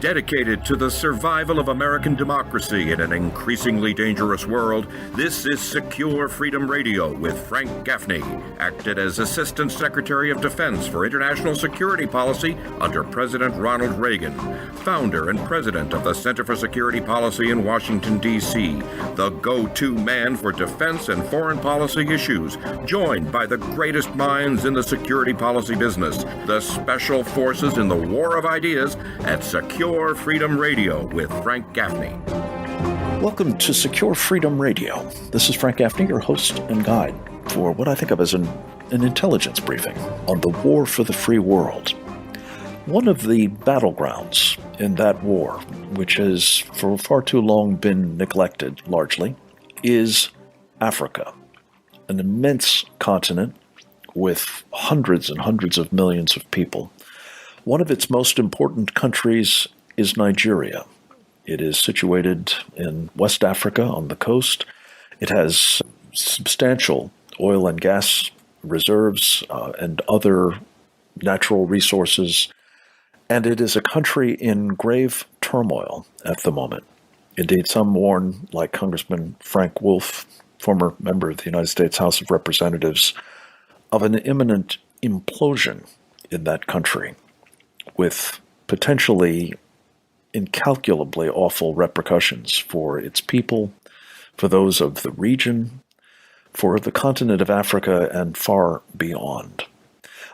Dedicated to the survival of American democracy in an increasingly dangerous world, this is Secure Freedom Radio with Frank Gaffney, acted as Assistant Secretary of Defense for International Security Policy under President Ronald Reagan, founder and president of the Center for Security Policy in Washington, D.C., the go-to man for defense and foreign policy issues, joined by the greatest minds in the security policy business, the special forces in the war of ideas at Secure Freedom Radio with Frank Gaffney. Welcome to Secure Freedom Radio. This is Frank Gaffney, your host and guide for what I think of as an intelligence briefing on the war for the free world. One of the battlegrounds in that war, which has for far too long been neglected largely, is Africa, an immense continent with hundreds and hundreds of millions of people. One of its most important countries is Nigeria. It is situated in West Africa on the coast. It has substantial oil and gas reserves and other natural resources, and it is a country in grave turmoil at the moment. Indeed, some warn, like Congressman Frank Wolf, former member of the United States House of Representatives, of an imminent implosion in that country, with potentially incalculably awful repercussions for its people, for those of the region, for the continent of Africa, and far beyond.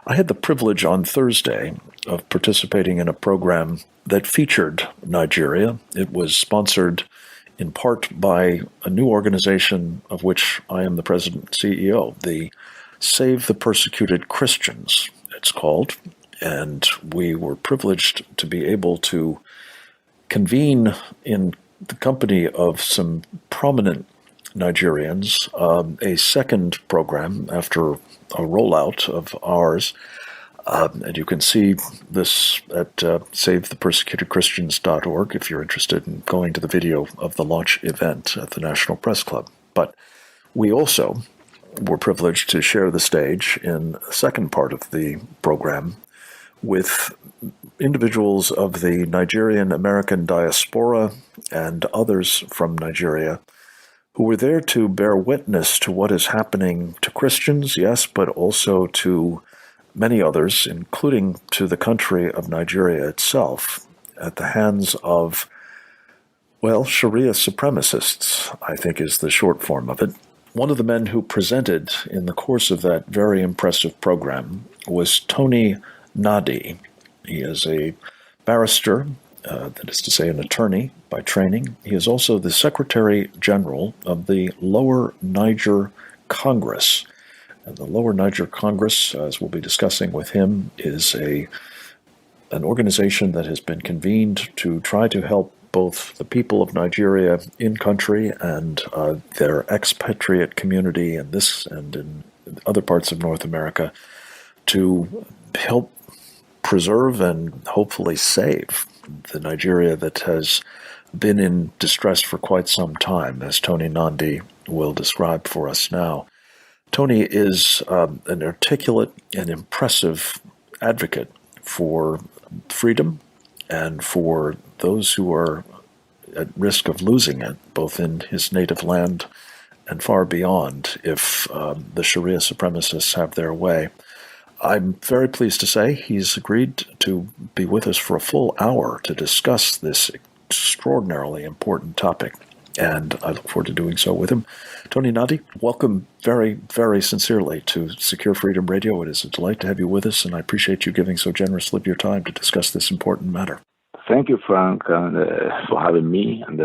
I had the privilege on Thursday of participating in a program that featured Nigeria. It was sponsored in part by a new organization of which I am the president and CEO, the Save the Persecuted Christians, it's called. And we were privileged to be able to convene in the company of some prominent Nigerians a second program after a rollout of ours. And you can see this at savethepersecutedchristians.org if you're interested in going to the video of the launch event at the National Press Club. But we also were privileged to share the stage in the second part of the program with individuals of the Nigerian American diaspora and others from Nigeria who were there to bear witness to what is happening to Christians, yes, but also to many others, including to the country of Nigeria itself, at the hands of, well, Sharia supremacists, I think is the short form of it. One of the men who presented in the course of that very impressive program was Tony Nnadi. He is a barrister, that is to say an attorney by training. He is also the Secretary General of the Lower Niger Congress. And the Lower Niger Congress, as we'll be discussing with him, is an organization that has been convened to try to help both the people of Nigeria in country and their expatriate community in this and in other parts of North America to help preserve and hopefully save the Nigeria that has been in distress for quite some time, as Tony Nnadi will describe for us now. Tony is an articulate and impressive advocate for freedom and for those who are at risk of losing it, both in his native land and far beyond, if the Sharia supremacists have their way. I'm very pleased to say he's agreed to be with us for a full hour to discuss this extraordinarily important topic, and I look forward to doing so with him. Tony Nnadi, welcome very, very sincerely to Secure Freedom Radio. It is a delight to have you with us, and I appreciate you giving so generously of your time to discuss this important matter. Thank you, Frank, for having me, and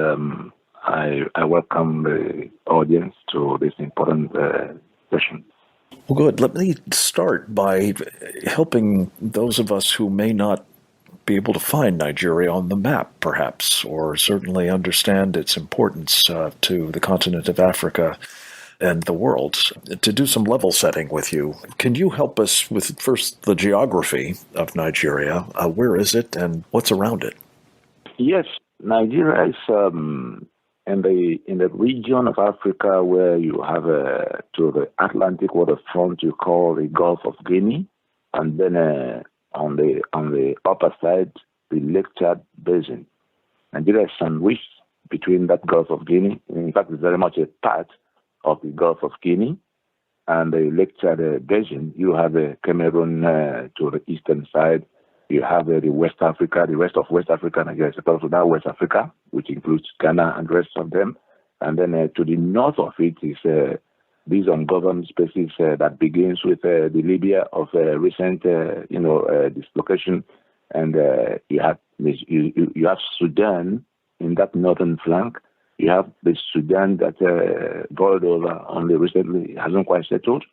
I welcome the audience to this important session. Well, good. Let me start by helping those of us who may not be able to find Nigeria on the map, perhaps, or certainly understand its importance to the continent of Africa and the world, to do some level setting with you. Can you help us with first the geography of Nigeria? Where is it and what's around it? Yes, Nigeria is in the region of Africa where you have to the Atlantic waterfront you call the Gulf of Guinea, and then on the upper side the Lake Chad Basin. Nigeria is sandwiched between that Gulf of Guinea. In fact, it's very much a part of the Gulf of Guinea and the Lake Chad Basin. You have Cameroon to the eastern side. You have the West Africa, the rest of West Africa, Nigeria is part of that West Africa, which includes Ghana and the rest of them. And then to the north of it is these ungoverned spaces that begins with the Libya of recent, dislocation. And you have Sudan in that northern flank. You have the Sudan that boiled over only recently, hasn't quite settled.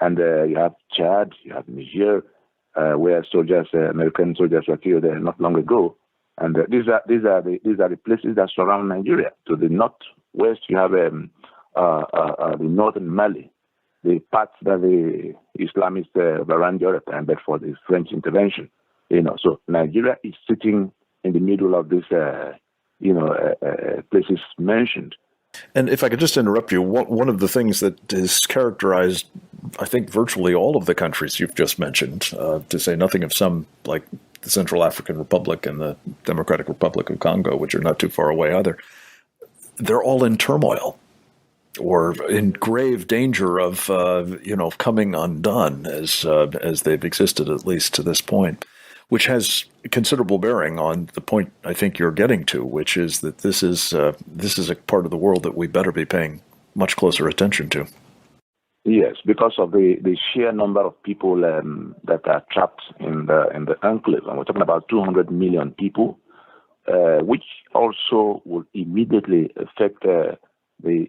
And you have Chad, you have Niger, where American soldiers were killed not long ago. And these are the places that surround Nigeria. To the northwest, you have the northern Mali, the parts that the Islamists around Europe and but for the French intervention. So Nigeria is sitting in the middle of these places mentioned. And if I could just interrupt you, one of the things that has characterized, I think, virtually all of the countries you've just mentioned, to say nothing of some like the Central African Republic and the Democratic Republic of Congo, which are not too far away either, they're all in turmoil or in grave danger of coming undone as they've existed at least to this point, which has considerable bearing on the point I think you're getting to, which is that this is a part of the world that we better be paying much closer attention to. Yes, because of the sheer number of people that are trapped in the enclave, and we're talking about 200 million people, which also will immediately affect the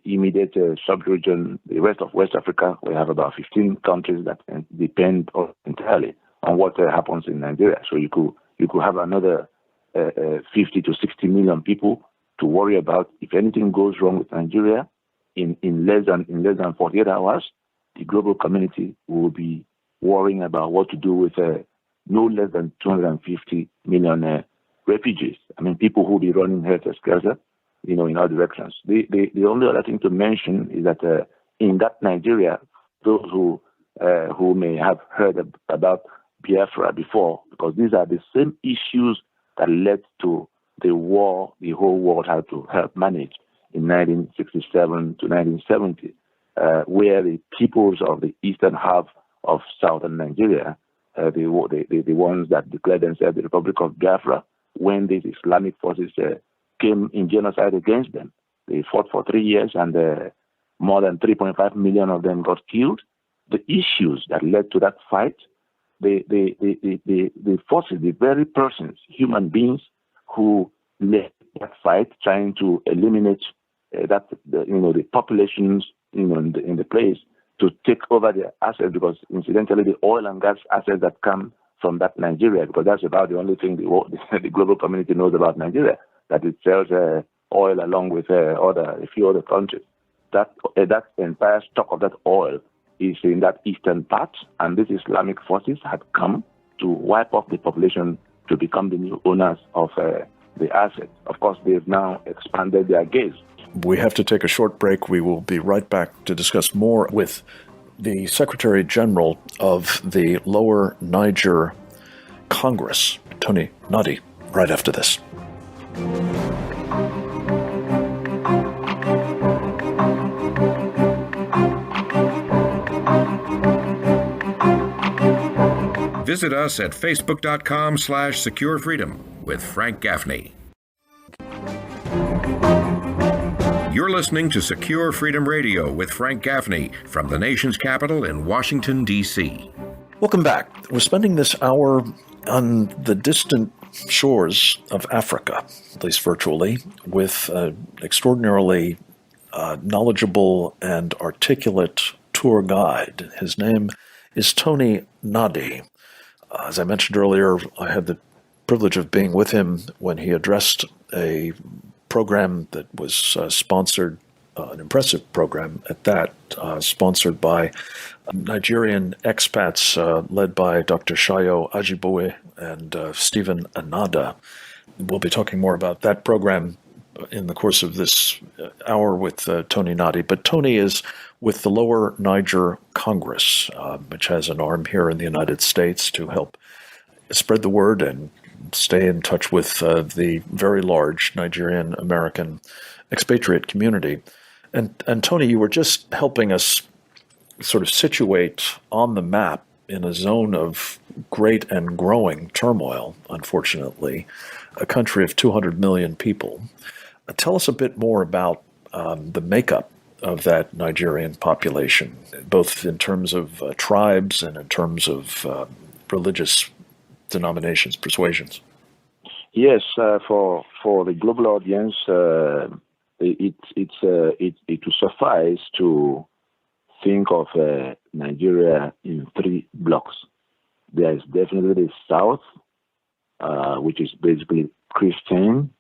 immediate sub-region, the rest of West Africa. We have about 15 countries that depend entirely on what happens in Nigeria. So you could have another 50 to 60 million people to worry about. If anything goes wrong with Nigeria in less than 48 hours, the global community will be worrying about what to do with no less than 250 million refugees. I mean, people who will be running helter-skelter, in all directions. The only other thing to mention is that in that Nigeria, those who may have heard about Biafra before, because these are the same issues that led to the war the whole world had to help manage in 1967 to 1970, where the peoples of the eastern half of southern Nigeria, the ones that declared themselves the Republic of Biafra, when these Islamic forces came in genocide against them. They fought for 3 years and more than 3.5 million of them got killed. The issues that led to that fight, the forces, the very persons, human beings who led that fight, trying to eliminate the populations in the place to take over their assets, because incidentally the oil and gas assets that come from that Nigeria, because that's about the only thing the global community knows about Nigeria, that it sells oil along with a few other countries. That entire stock of that oil is in that eastern part, and these Islamic forces had come to wipe off the population to become the new owners of the assets. Of course, they've now expanded their gaze. We have to take a short break. We will be right back to discuss more with the Secretary General of the Lower Niger Congress, Tony Nnadi, right after this. Visit us at facebook.com/securefreedom with Frank Gaffney. You're listening to Secure Freedom Radio with Frank Gaffney from the nation's capital in Washington, D.C. Welcome back. We're spending this hour on the distant shores of Africa, at least virtually, with an extraordinarily knowledgeable and articulate tour guide. His name is Tony Nnadi. As I mentioned earlier, I had the privilege of being with him when he addressed a program that was sponsored, an impressive program at that, sponsored by Nigerian expats led by Dr. Shayo Ajibowe and Stephen Anada. We'll be talking more about that program in the course of this hour with Tony Nnadi. But Tony is with the Lower Niger Congress, which has an arm here in the United States to help spread the word and stay in touch with the very large Nigerian American expatriate community. And Tony, you were just helping us sort of situate on the map in a zone of great and growing turmoil, unfortunately, a country of 200 million people. Tell us a bit more about the makeup of that Nigerian population, both in terms of tribes and in terms of religious denominations, persuasions. Yes, for the global audience, it will suffice to think of Nigeria in three blocks. There is definitely the South, which is basically Christian,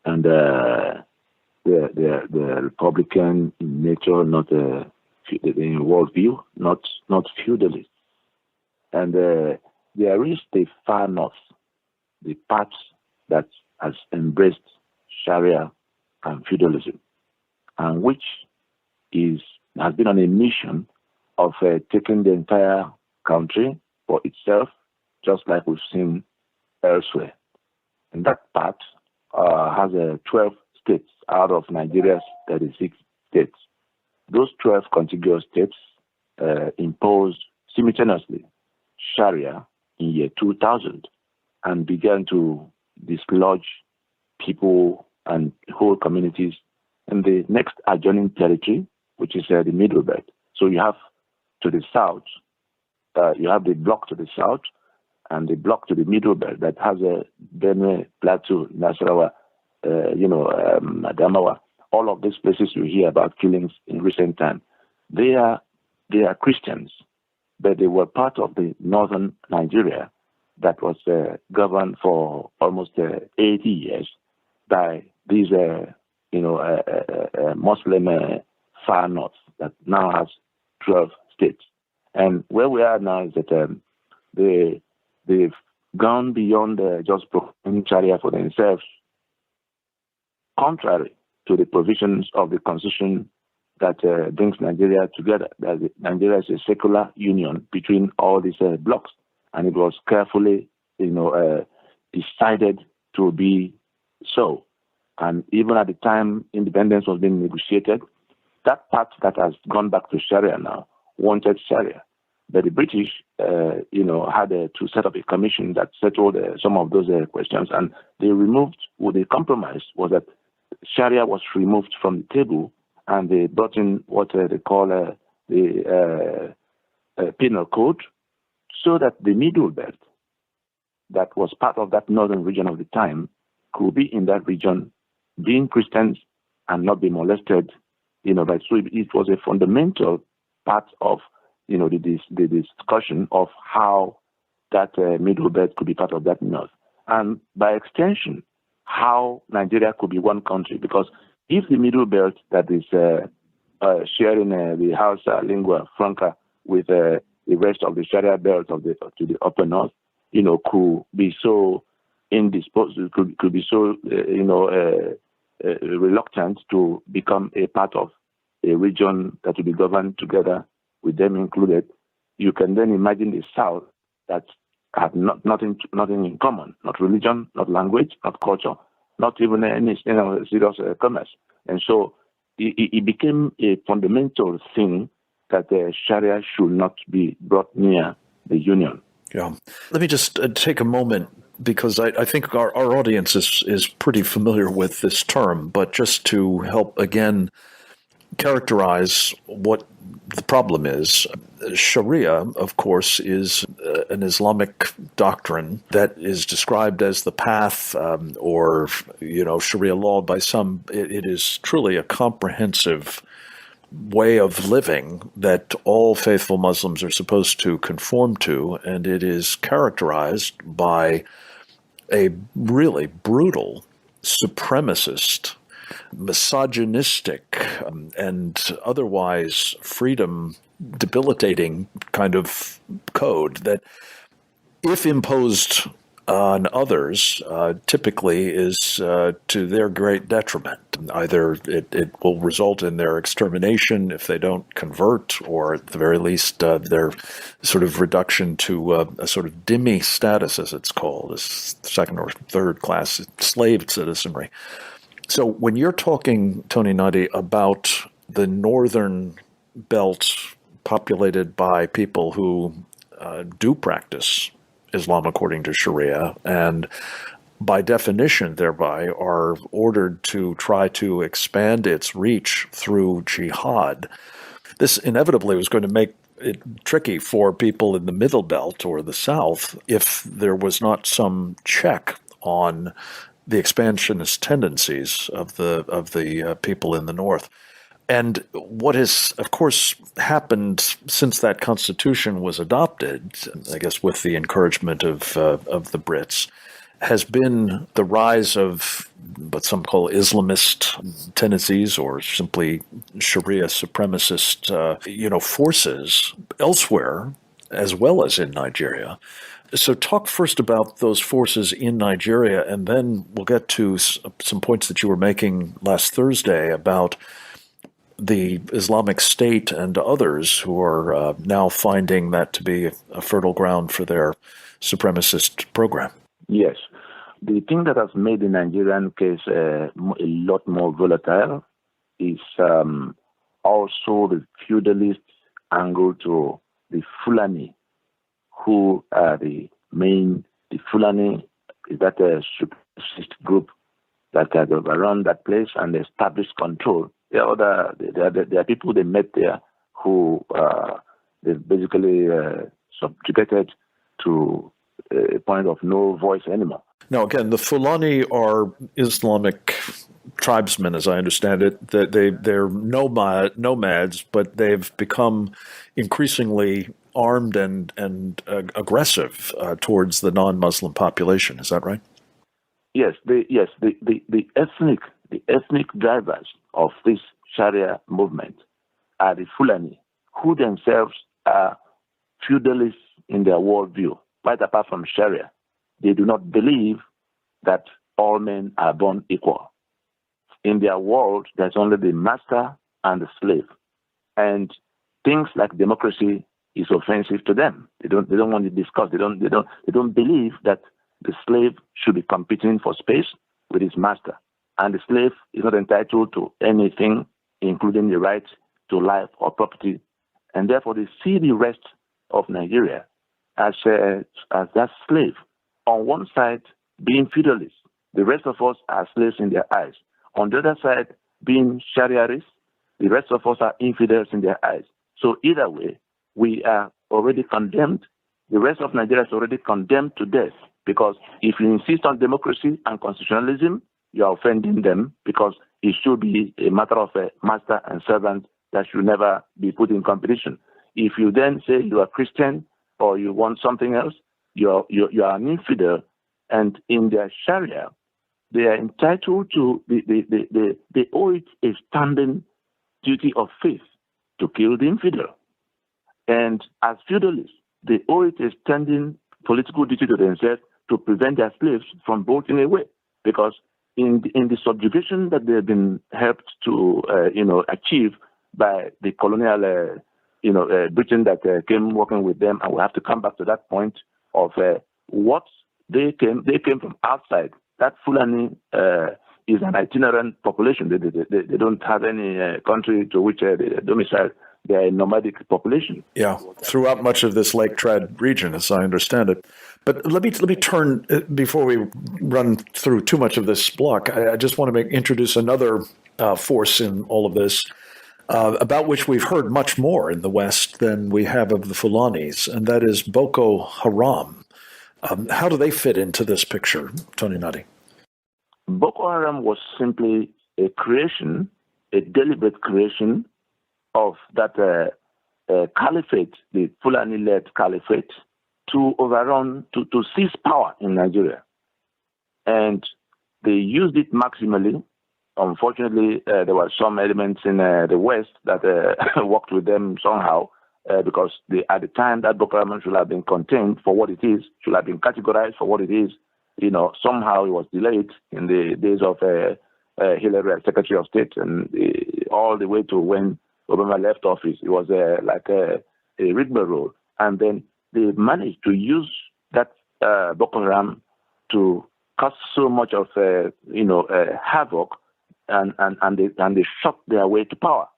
and the Republican in nature, not in worldview, not feudalist. And there is the far north, the part that has embraced Sharia and feudalism, and which has been on a mission of taking the entire country for itself, just like we've seen elsewhere. And that part has 12 states out of Nigeria's 36 states. Those 12 contiguous states imposed simultaneously Sharia in year 2000 and began to dislodge people and whole communities in the next adjoining territory, which is the Middle Belt. So you have to the south, you have the block to the south and the block to the Middle Belt that has a Benue, Plateau, Nasarawa, Adamawa. All of these places you hear about killings in recent time. They are Christians, but they were part of the northern Nigeria that was governed for almost 80 years by these, Muslim far north that now has 12 states. And where we are now is that they've gone beyond just proclaiming Sharia for themselves, contrary to the provisions of the constitution that brings Nigeria together. That Nigeria is a secular union between all these blocks, and it was carefully, decided to be so. And even at the time independence was being negotiated, that part that has gone back to Sharia now wanted Sharia. But the British, had to set up a commission that settled some of those questions, and they removed, well, the compromise was that Sharia was removed from the table, and they brought in what they call the penal code, so that the Middle Belt, that was part of that northern region of the time, could be in that region, being Christians and not be molested. But so it was a fundamental part of the discussion of how that Middle Belt could be part of that north, and by extension, how Nigeria could be one country. Because if the Middle Belt that is sharing the Hausa lingua franca with the rest of the Sharia belt to the upper north, could be so indisposed, could be so reluctant to become a part of a region that will be governed together with them included, you can then imagine the South that had nothing in common, not religion, not language, not culture, not even any serious commerce. And so it became a fundamental thing that Sharia should not be brought near the Union. Yeah. Let me just take a moment, because I think our audience is pretty familiar with this term, but just to help again characterize what the problem is. Sharia, of course, is an Islamic doctrine that is described as the path or Sharia law by some. It is truly a comprehensive way of living that all faithful Muslims are supposed to conform to, and it is characterized by a really brutal, supremacist, misogynistic, and otherwise freedom-debilitating kind of code that, if imposed on others typically is to their great detriment. Either it will result in their extermination if they don't convert, or at the very least their sort of reduction to a sort of dhimmi status, as it's called, as second or third class slave citizenry. So when you're talking, Tony Nnadi, about the northern belt populated by people who do practice Islam according to Sharia, and by definition thereby are ordered to try to expand its reach through jihad, this inevitably was going to make it tricky for people in the middle belt or the south if there was not some check on the expansionist tendencies of the people in the north. And what has, of course, happened since that constitution was adopted, I guess with the encouragement of the Brits, has been the rise of what some call Islamist tendencies or simply Sharia supremacist, forces elsewhere, as well as in Nigeria. So talk first about those forces in Nigeria, and then we'll get to some points that you were making last Thursday about the Islamic State and others who are now finding that to be a fertile ground for their supremacist program. Yes. The thing that has made the Nigerian case a lot more volatile is also the feudalist angle to the Fulani, who are the Fulani is that a supremacist group that has overrun that place and established control. There are people they met there who they basically subjugated to a point of no voice anymore. Now, again, the Fulani are Islamic tribesmen, as I understand it. They're nomads, but they've become increasingly armed and aggressive towards the non-Muslim population. Is that right? Yes. The ethnic drivers of this Sharia movement are the Fulani, who themselves are feudalists in their worldview. Quite apart from Sharia, they do not believe that all men are born equal. In their world, there's only the master and the slave, and things like democracy is offensive to them. They don't want to discuss. They don't believe that the slave should be competing for space with his master, and the slave is not entitled to anything, including the right to life or property, and therefore they see the rest of Nigeria as that slave. On one side, being feudalists, the rest of us are slaves in their eyes. On the other side, being Shariarists, the rest of us are infidels in their eyes. So either way, we are already condemned. The rest of Nigeria is already condemned to death, because if you insist on democracy and constitutionalism, you are offending them, because it should be a matter of a master and servant that should never be put in competition. If you then say you are Christian or you want something else, you are an infidel. And in their Sharia, they are entitled to, they owe it a standing duty of faith to kill the infidel. And as feudalists, they owe it a standing political duty to themselves to prevent their slaves from bolting away. Because in the subjugation that they have been helped to, achieve by the colonial, Britain that came working with them, and we have to come back to that point of what they came from outside. That Fulani is an itinerant population. They don't have any country to which they domicile. They are a nomadic population. Yeah, throughout much of this Lake Chad region, as I understand it. But let me turn, before we run through too much of this block, I just want to introduce another force in all of this, about which we've heard much more in the West than we have of the Fulanis, and that is Boko Haram. How do they fit into this picture, Tony Nnadi? Boko Haram was simply a creation, a deliberate creation of that caliphate, the Fulani-led caliphate, to overrun, to seize power in Nigeria. And they used it maximally. Unfortunately, there were some elements in the West that worked with them somehow because at the time that Boko Haram should have been contained for what it is, should have been categorized for what it is. Somehow it was delayed in the days of Hillary as Secretary of State, and all the way to when Obama left office. It was like a rigmarole. And then they managed to use that Boko Haram to cause so much of havoc, and they shot their way to power.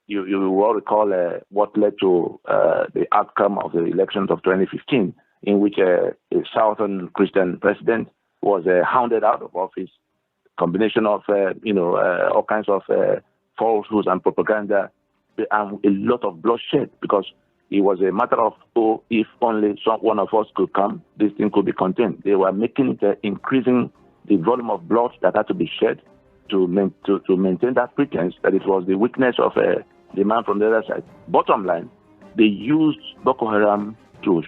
You will recall what led to the outcome of the elections of 2015, in which a Southern Christian president was hounded out of office. Combination of all kinds of falsehoods and propaganda, and a lot of bloodshed, because it was a matter of, if only one of us could come, this thing could be contained. They were making it increasing the volume of blood that had to be shed to maintain that pretense that it was the weakness of the man from the other side. Bottom line, they used Boko Haram to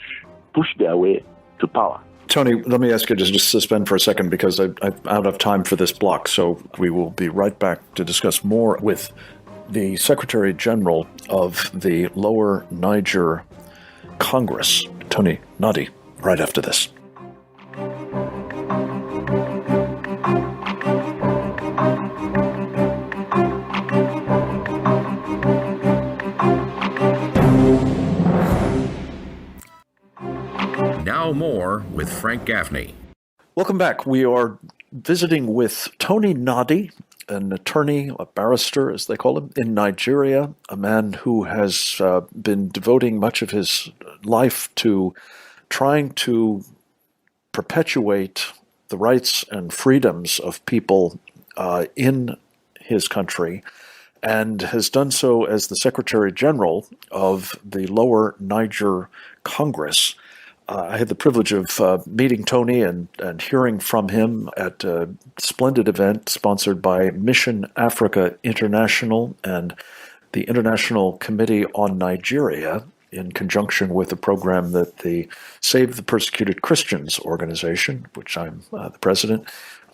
push their way to power. Tony, let me ask you to just suspend for a second, because I'm out of time for this block. So we will be right back to discuss more with the Secretary General of the Lower Niger Congress, Tony Nnadi, right after this. Now more with Frank Gaffney. Welcome back. We are visiting with Tony Nnadi, an attorney, a barrister, as they call him, in Nigeria, a man who has been devoting much of his life to trying to perpetuate the rights and freedoms of people in his country, and has done so as the Secretary General of the Lower Niger Congress. I had the privilege of meeting Tony and hearing from him at a splendid event sponsored by Mission Africa International and the International Committee on Nigeria, in conjunction with a program that the Save the Persecuted Christians organization, which I'm the president,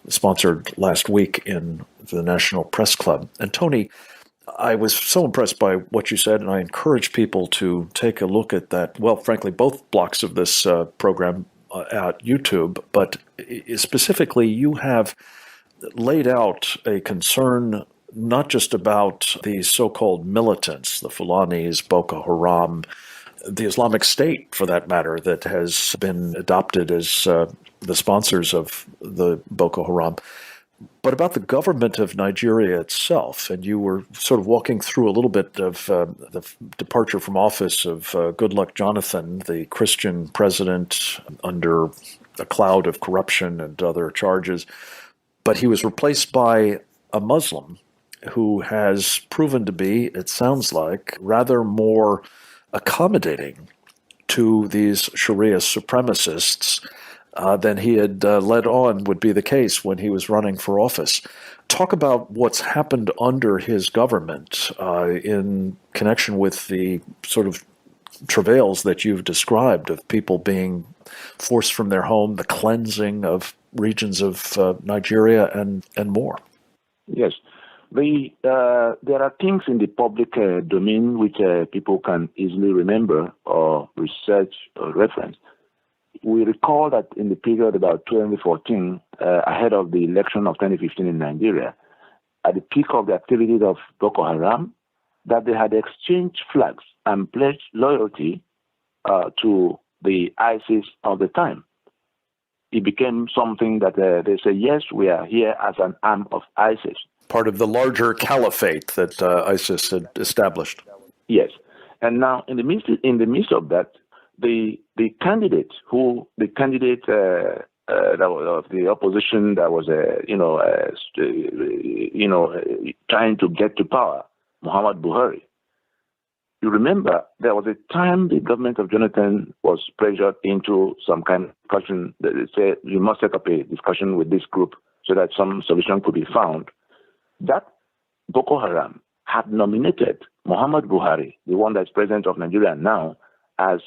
sponsored last week in the National Press Club. And Tony, I was so impressed by what you said, and I encourage people to take a look at that. Well, frankly, both blocks of this program at YouTube, but specifically, you have laid out a concern not just about these so-called militants, the Fulanis, Boko Haram, the Islamic State, for that matter, that has been adopted as the sponsors of the Boko Haram, but about the government of Nigeria itself. And you were sort of walking through a little bit of the departure from office of Goodluck Jonathan, the Christian president, under a cloud of corruption and other charges. But he was replaced by a Muslim who has proven to be, it sounds like, rather more accommodating to these Sharia supremacists than he had led on would be the case when he was running for office. Talk about what's happened under his government in connection with the sort of travails that you've described of people being forced from their home, the cleansing of regions of Nigeria, and more. Yes. There are things in the public domain which people can easily remember or research or reference. We recall that in the period about 2014, ahead of the election of 2015 in Nigeria, at the peak of the activities of Boko Haram, that they had exchanged flags and pledged loyalty to the ISIS of the time. It became something that they say, yes, we are here as an arm of ISIS. Part of the larger caliphate that ISIS had established. Yes. And now, in the midst of that, the candidate that was of the opposition that was trying to get to power, Muhammad Buhari. You remember there was a time the government of Jonathan was pressured into some kind of discussion. They said you must set up a discussion with this group so that some solution could be found. That Boko Haram had nominated Muhammad Buhari, the one that's president of Nigeria now, as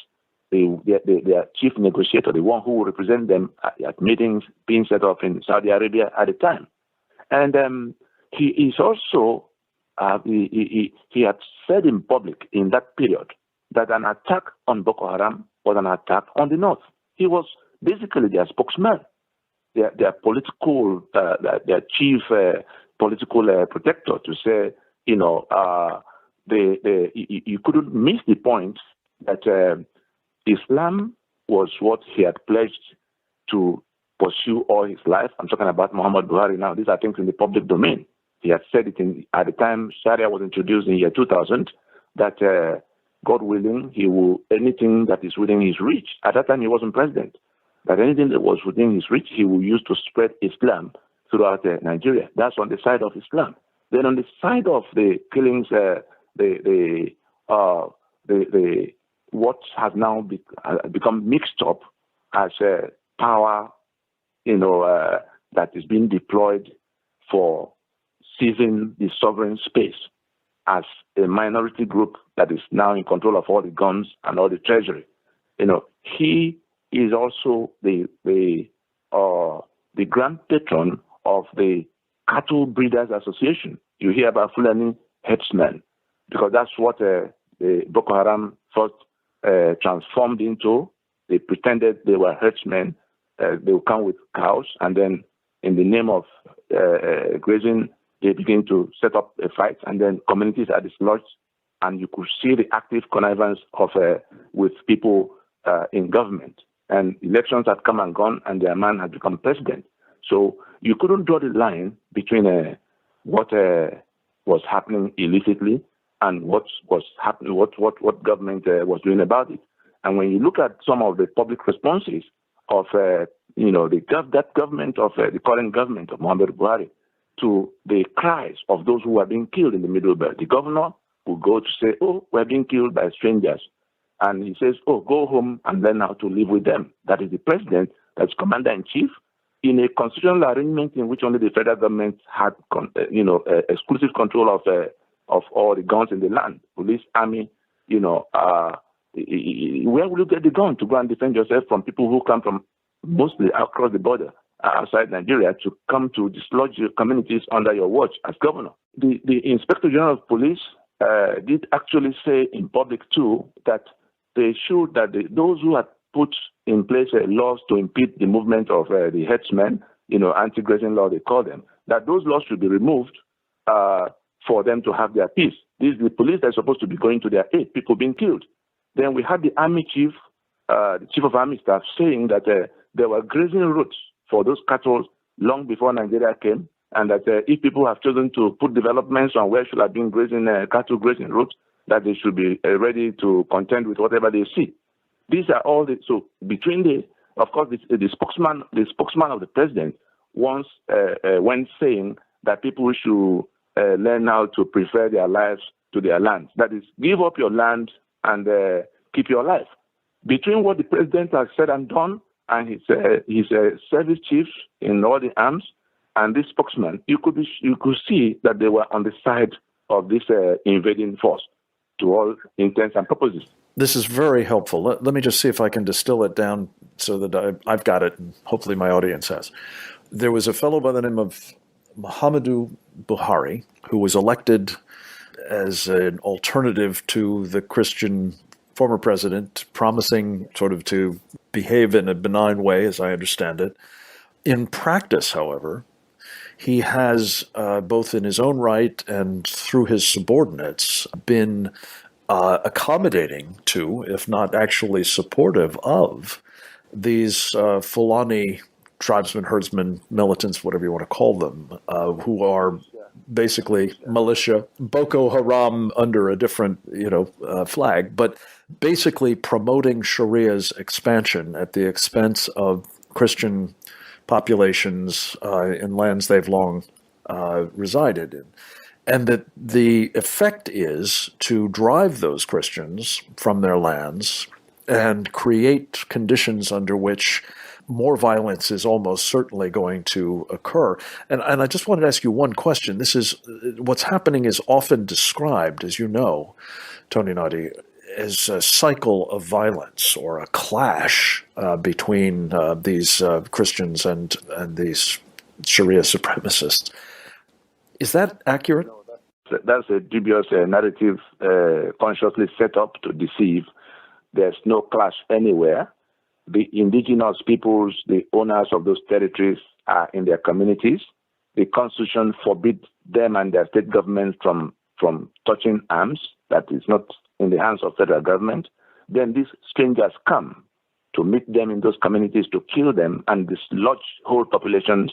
their chief negotiator, the one who will represent them at meetings being set up in Saudi Arabia at the time. And he is also, he had said in public in that period that an attack on Boko Haram was an attack on the North. He was basically their spokesman, their political, their chief political protector, to say, you couldn't miss the point that Islam was what he had pledged to pursue all his life. I'm talking about Muhammad Buhari now. These are things in the public domain. He had said it at the time Sharia was introduced in the year 2000, that God willing, anything that is within his reach. At that time, he wasn't president. But anything that was within his reach, he will use to spread Islam throughout Nigeria. That's on the side of Islam. Then on the side of the killings, what has now become mixed up as power, that is being deployed for seizing the sovereign space as a minority group that is now in control of all the guns and all the treasury. He is also the grand patron of the Cattle Breeders Association. You hear about Fulani headsmen, because that's what the Boko Haram first transformed into. They pretended they were herdsmen. They would come with cows, and then in the name of grazing, they begin to set up a fight, and then communities are dislodged, and you could see the active connivance with people in government. And elections had come and gone, and their man had become president. So you couldn't draw the line between what was happening illicitly and what was happening, what government was doing about it. And when you look at some of the public responses of that government of the current government of Muhammad Buhari to the cries of those who are being killed in the Middle Belt, the governor will go to say, "Oh, we're being killed by strangers," and he says, "Oh, go home and learn how to live with them." That is the president, that's commander in chief, in a constitutional arrangement in which only the federal government had, exclusive control of all the guns in the land, police, army. Where will you get the gun to go and defend yourself from people who come from mostly across the border outside Nigeria to come to dislodge your communities under your watch as governor? The Inspector General of Police did actually say in public too that they showed that those who had put in place laws to impede the movement of the headsmen, anti-grazing law they call them, that those laws should be removed for them to have their peace. This is the police that are supposed to be going to their aid, people being killed. Then we had the army chief, the chief of army staff, saying that there were grazing routes for those cattle long before Nigeria came, and that if people have chosen to put developments on where should have been cattle grazing routes, that they should be ready to contend with whatever they see. These are all so between the spokesman of the president once when saying that people should learn how to prefer their lives to their land. That is, give up your land and keep your life. Between what the president has said and done and his service chiefs in all the arms and this spokesman, you could see that they were on the side of this invading force to all intents and purposes. This is very helpful. Let me just see if I can distill it down so that I've got it, and hopefully my audience has. There was a fellow by the name of Muhammadu Buhari who was elected as an alternative to the Christian former president, promising sort of to behave in a benign way, as I understand it. In practice, however, he has, both in his own right and through his subordinates, been accommodating to, if not actually supportive of, these Fulani tribesmen, herdsmen, militants, whatever you want to call them, who are basically militia, Boko Haram under a different, flag, but basically promoting Sharia's expansion at the expense of Christian populations in lands they've long resided in. And that the effect is to drive those Christians from their lands and create conditions under which more violence is almost certainly going to occur. And I just wanted to ask you one question. This is, what's happening is often described, as you know, Tony Nnadi, as a cycle of violence or a clash between these Christians and these Sharia supremacists. Is that accurate? that's a dubious narrative consciously set up to deceive. There's no clash anywhere. The indigenous peoples, the owners of those territories, are in their communities. The Constitution forbids them and their state government from touching arms. That is not in the hands of federal government. Then these strangers come to meet them in those communities, to kill them and dislodge whole populations.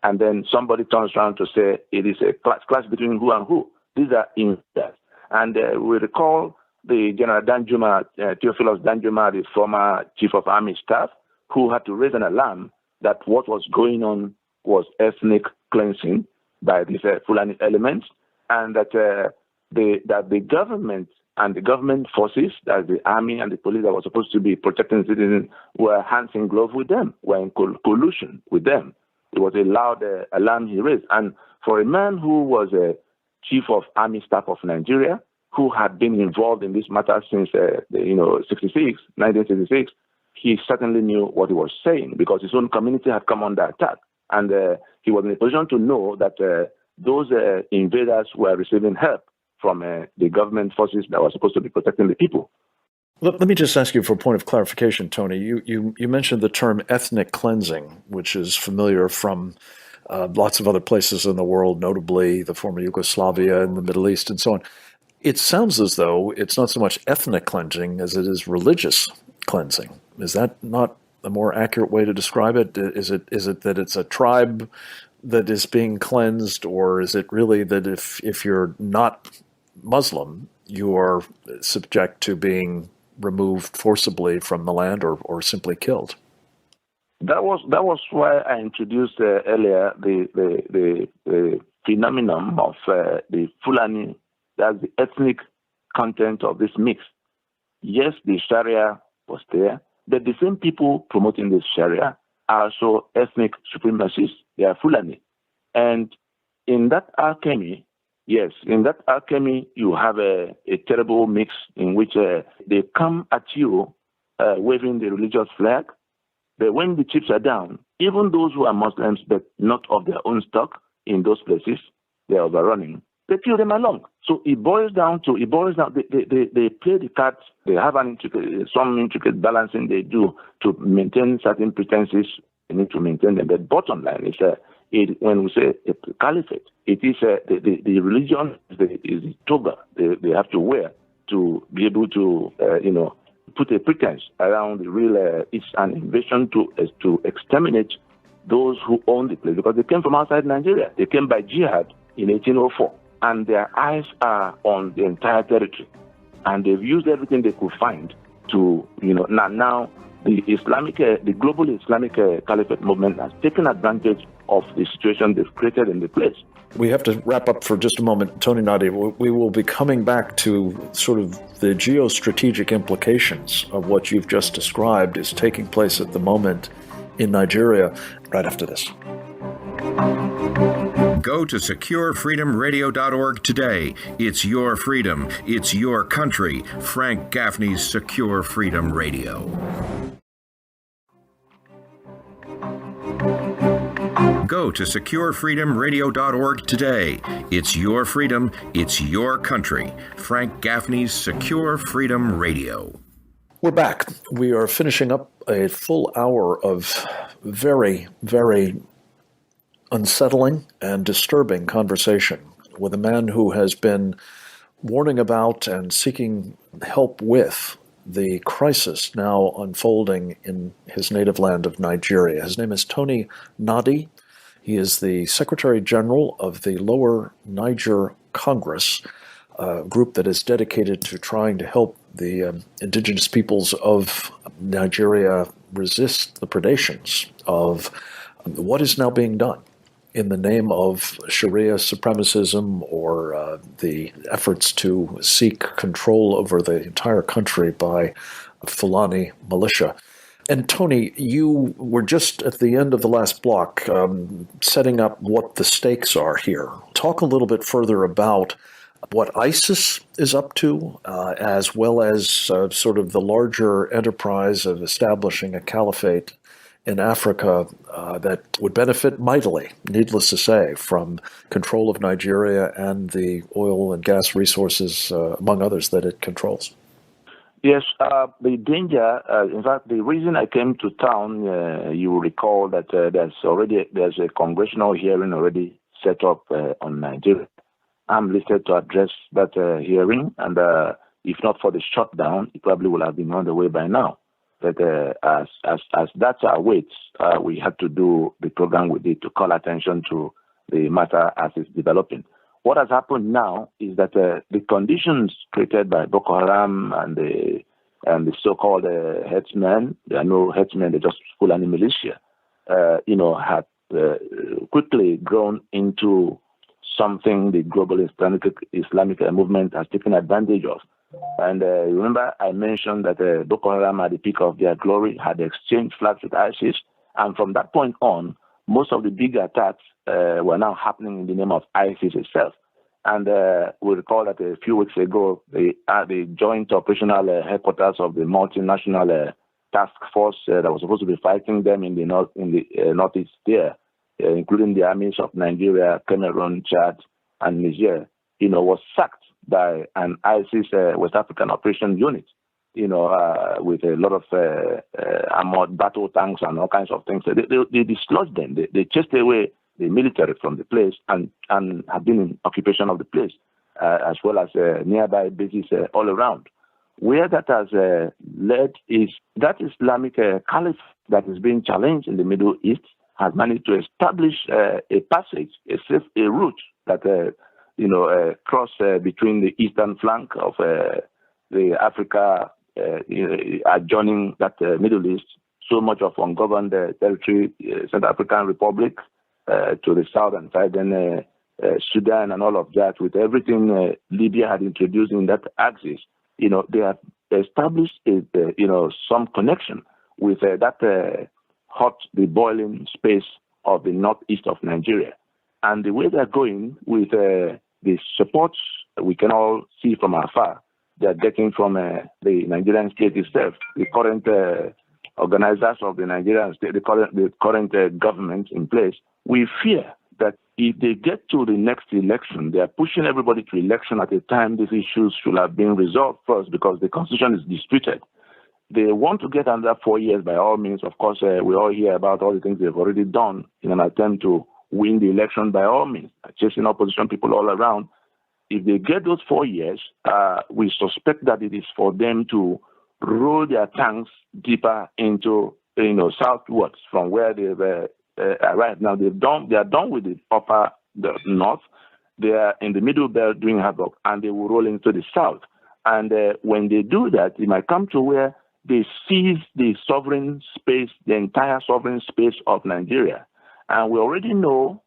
And then somebody turns around to say it is a clash between who and who. These are invaders. And we recall the General Danjuma, Theophilus Danjuma, the former chief of army staff, who had to raise an alarm that what was going on was ethnic cleansing by these Fulani elements, and that the government and the government forces, that the army and the police that were supposed to be protecting citizens, were hands in glove with them, were in collusion with them. It was a loud alarm he raised. And for a man who was a chief of army staff of Nigeria, who had been involved in this matter since 1966, he certainly knew what he was saying, because his own community had come under attack. And he was in a position to know that those invaders were receiving help from the government forces that were supposed to be protecting the people. Let me just ask you for a point of clarification, Tony. You mentioned the term ethnic cleansing, which is familiar from lots of other places in the world, notably the former Yugoslavia and the Middle East and so on. It sounds as though it's not so much ethnic cleansing as it is religious cleansing. Is that not a more accurate way to describe it? Is it that it's a tribe that is being cleansed, or is it really that if you're not Muslim, you are subject to being removed forcibly from the land or simply killed? That was why I introduced earlier the phenomenon of the Fulani. That's the ethnic content of this mix. Yes, the Sharia was there, but the same people promoting this Sharia are also ethnic supremacists. They are Fulani. And in that alchemy, you have a terrible mix in which they come at you waving the religious flag. But when the chips are down, even those who are Muslims but not of their own stock in those places, they are overrunning. They kill them along. So it boils down. They play the cards. They have some intricate balancing they do to maintain certain pretenses. They need to maintain them. But bottom line is when we say a caliphate, it is the religion is the toga they have to wear to be able to put a pretense around the real. It's an invasion to exterminate those who own the place, because they came from outside Nigeria. They came by jihad in 1804. And their eyes are on the entire territory. And they've used everything they could find to, now the global Islamic Caliphate movement has taken advantage of the situation they've created in the place. We have to wrap up for just a moment. Tony Nnadi, we will be coming back to sort of the geostrategic implications of what you've just described is taking place at the moment in Nigeria right after this. Go to securefreedomradio.org today. It's your freedom. It's your country. Frank Gaffney's Secure Freedom Radio. Go to securefreedomradio.org today. It's your freedom. It's your country. Frank Gaffney's Secure Freedom Radio. We're back. We are finishing up a full hour of very, very unsettling and disturbing conversation with a man who has been warning about and seeking help with the crisis now unfolding in his native land of Nigeria. His name is Tony Nnadi. He is the Secretary General of the Lower Niger Congress, a group that is dedicated to trying to help the indigenous peoples of Nigeria resist the predations of what is now being done in the name of Sharia supremacism or the efforts to seek control over the entire country by Fulani militia. And Tony, you were just at the end of the last block setting up what the stakes are here. Talk a little bit further about what ISIS is up to, as well as sort of the larger enterprise of establishing a caliphate in Africa that would benefit mightily, needless to say, from control of Nigeria and the oil and gas resources, among others, that it controls? Yes, the danger, in fact, the reason I came to town, you will recall that there's a congressional hearing already set up on Nigeria. I'm listed to address that hearing, and if not for the shutdown, it probably would have been on the way by now. But as that awaits, we had to do the program we did to call attention to the matter as it's developing. What has happened now is that the conditions created by Boko Haram and the so-called headsmen, there are no headsmen, they're just Fulani militia, had quickly grown into something the global Islamic movement has taken advantage of. And remember, I mentioned that Boko Haram, at the peak of their glory, had exchanged flags with ISIS. And from that point on, most of the big attacks were now happening in the name of ISIS itself. And we recall that a few weeks ago, the joint operational headquarters of the multinational task force that was supposed to be fighting them in the northeast there, including the armies of Nigeria, Cameroon, Chad, and Niger, was sacked by an ISIS West African operation unit, with a lot of armored battle tanks and all kinds of things. They dislodged them. They chased away the military from the place and have been in occupation of the place, as well as nearby bases all around. Where that has led is that Islamic caliphate that is being challenged in the Middle East has managed to establish a passage, a route that cross between the eastern flank of the Africa adjoining that Middle East, so much of ungoverned territory, Central African Republic, to the southern side, then Sudan and all of that, with everything Libya had introduced in that axis, they have established some connection with that the boiling space of the northeast of Nigeria. And the way they're going with the support we can all see from afar, they're getting from the Nigerian state itself, the current organizers of the Nigerian state, the current government in place. We fear that if they get to the next election, they are pushing everybody to election at a time these issues should have been resolved first, because the constitution is disputed. They want to get another 4 years by all means. Of course, we all hear about all the things they've already done in an attempt to win the election by all means, chasing opposition people all around. If they get those 4 years, we suspect that it is for them to roll their tanks deeper into, southwards from where they've arrived. Now, they are done with the north. They are in the middle belt doing havoc, and they will roll into the south. And when they do that, it might come to where they seize the sovereign space, the entire sovereign space of Nigeria. And we already know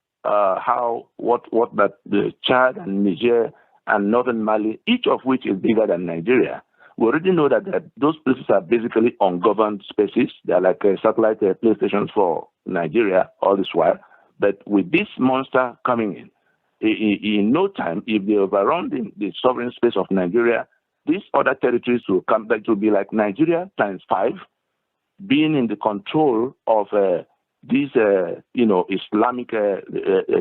what the Chad and Niger and northern Mali, each of which is bigger than Nigeria. We already know that those places are basically ungoverned spaces. They are like satellite PlayStations for Nigeria all this while. But with this monster coming in no time, if they overrun the sovereign space of Nigeria, these other territories will come back to be like Nigeria times 5, being in the control of these, Islamic,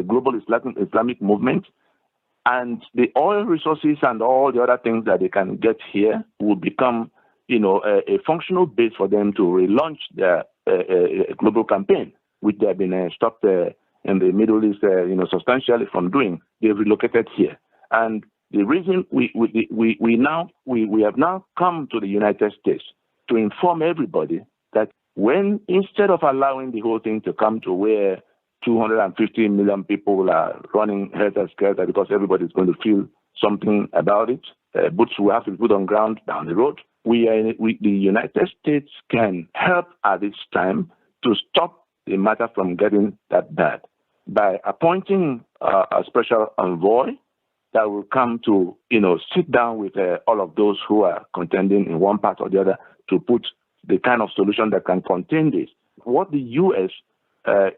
global Islamic movement. And the oil resources and all the other things that they can get here will become, a functional base for them to relaunch their global campaign, which they have been stopped in the Middle East, substantially from doing. They've relocated here. And the reason we have now come to the United States to inform everybody that instead of allowing the whole thing to come to where 250 million people are running helter-skelter because everybody is going to feel something about it, boots will have to be put on ground down the road. The United States can help at this time to stop the matter from getting that bad by appointing a special envoy that will come to, sit down with all of those who are contending in one part or the other to put the kind of solution that can contain this. What the U.S.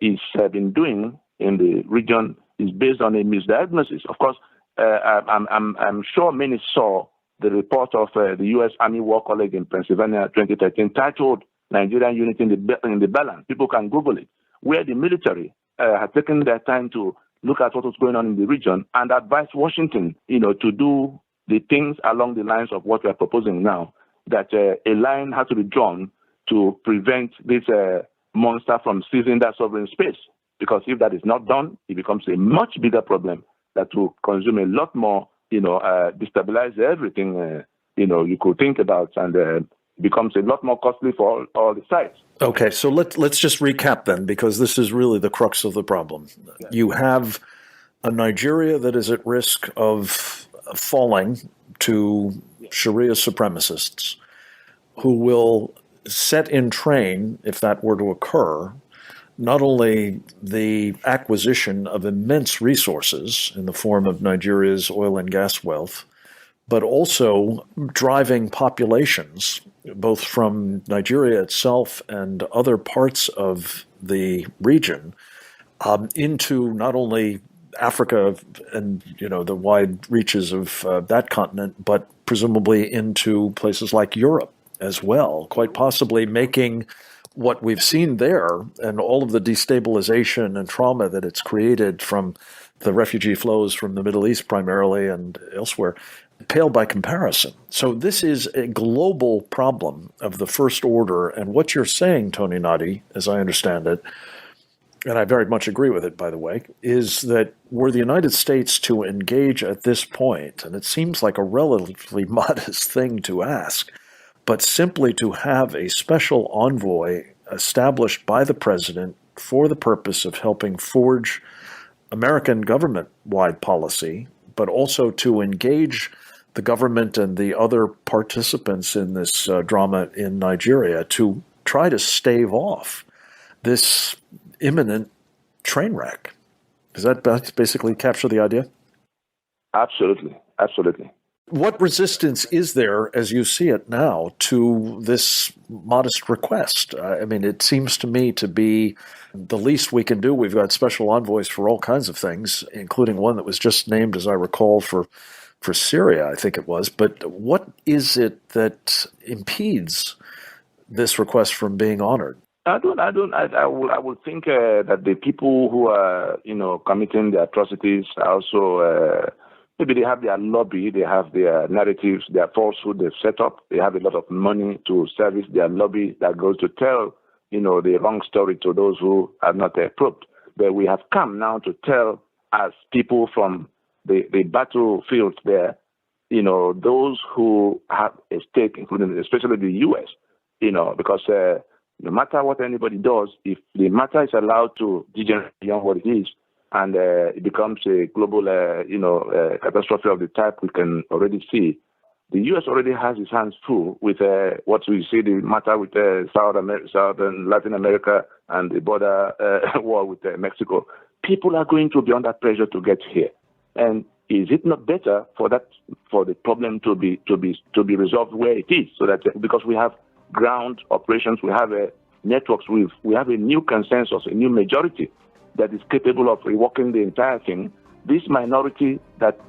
is been doing in the region is based on a misdiagnosis. Of course, I'm sure many saw the report of the U.S. Army War College in Pennsylvania 2013 titled Nigerian unity in the balance. People can Google it, where the military had taken their time to look at what was going on in the region and advise Washington, to do the things along the lines of what we are proposing now, that a line has to be drawn to prevent this monster from seizing that sovereign space. Because if that is not done, it becomes a much bigger problem that will consume a lot more, destabilize everything, you could think about, and becomes a lot more costly for all the sides. Okay, so let's just recap then, because this is really the crux of the problem. Yeah. You have a Nigeria that is at risk of falling to Sharia supremacists who will set in train, if that were to occur, not only the acquisition of immense resources in the form of Nigeria's oil and gas wealth, but also driving populations, both from Nigeria itself and other parts of the region, into not only Africa and the wide reaches of that continent, but presumably into places like Europe as well, quite possibly making what we've seen there and all of the destabilization and trauma that it's created from the refugee flows from the Middle East primarily and elsewhere, pale by comparison. So this is a global problem of the first order. And what you're saying, Tony Nnadi, as I understand it, and I very much agree with it, by the way, is that were the United States to engage at this point, and it seems like a relatively modest thing to ask, but simply to have a special envoy established by the president for the purpose of helping forge American government-wide policy, but also to engage the government and the other participants in this drama in Nigeria to try to stave off this imminent train wreck. Does that basically capture the idea? Absolutely. Absolutely. What resistance is there, as you see it now, to this modest request? I mean, it seems to me to be the least we can do. We've got special envoys for all kinds of things, including one that was just named, as I recall, for Syria, I think it was. But what is it that impedes this request from being honored? I would think that the people who are, committing the atrocities are also, maybe they have their lobby, they have their narratives, their falsehood they've set up. They have a lot of money to service their lobby that goes to tell, the wrong story to those who are not probed. But we have come now to tell, as people from the battlefield there, those who have a stake, including especially the U.S., because no matter what anybody does, if the matter is allowed to degenerate beyond what it is, and it becomes a global, catastrophe of the type we can already see, the U.S. already has its hands full with what we see the matter with South and Latin America and the border war with Mexico. People are going to be under pressure to get here, and is it not better for the problem to be resolved where it is, so that because we have ground operations, we have networks, we have a new consensus, a new majority that is capable of reworking the entire thing. This minority that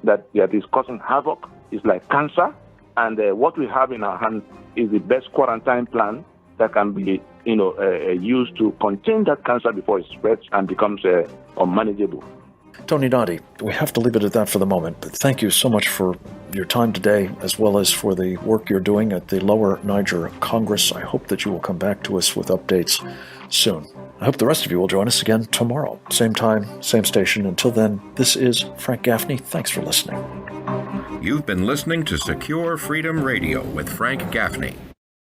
is causing havoc is like cancer, and what we have in our hands is the best quarantine plan that can be used to contain that cancer before it spreads and becomes unmanageable. Tony Nnadi, we have to leave it at that for the moment, but thank you so much for your time today, as well as for the work you're doing at the Lower Niger Congress. I hope that you will come back to us with updates soon. I hope the rest of you will join us again tomorrow. Same time, same station. Until then, this is Frank Gaffney. Thanks for listening. You've been listening to Secure Freedom Radio with Frank Gaffney.